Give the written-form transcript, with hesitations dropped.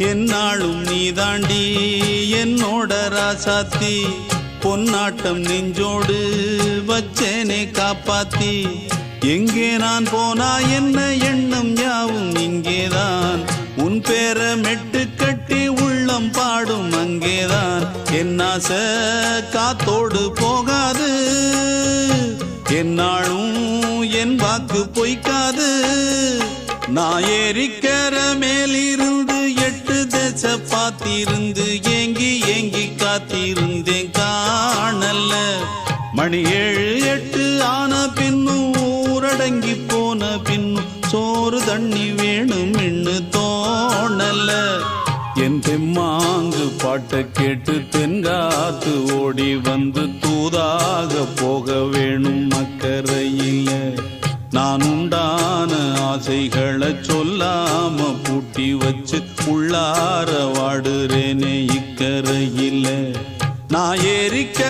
என்னாலும் நீ தாண்டி என்னோட ராசாத்தி பொன்னாட்டம் நெஞ்சோடு வச்சேனே காப்பாத்தி எங்கே நான் போனா என்ன எண்ணம் யாவும் இங்கேதான் உன் பேர மெட்டு கட்டி உள்ளம் பாடும் அங்கேதான் என் ஆசை காத்தோடு போகாது என்னாலும் என் வாக்கு பொய்க்காது நான் ஏறிக்கர மேலிருந்து 8 தேச பார்த்திருந்து ஏங்கி ஏங்கி காத்திருந்தேன் காணல மணி 7 8 ஆன பின்னும் ஊரடங்கி போன பின்னும் சோறு தண்ணி வேணும் இன்னு தோணல என் தெம்மாங்கு பாட்டை கேட்டு தென்காத்து ஓடி வந்து தூதாக போக வேணும் அக்கறையில நான் உண்டான ஆசைகளை சொல்லாம பூட்டி வச்சு உள்ளார வாடுறேனே இக்கரையில நான் ஏறிக்க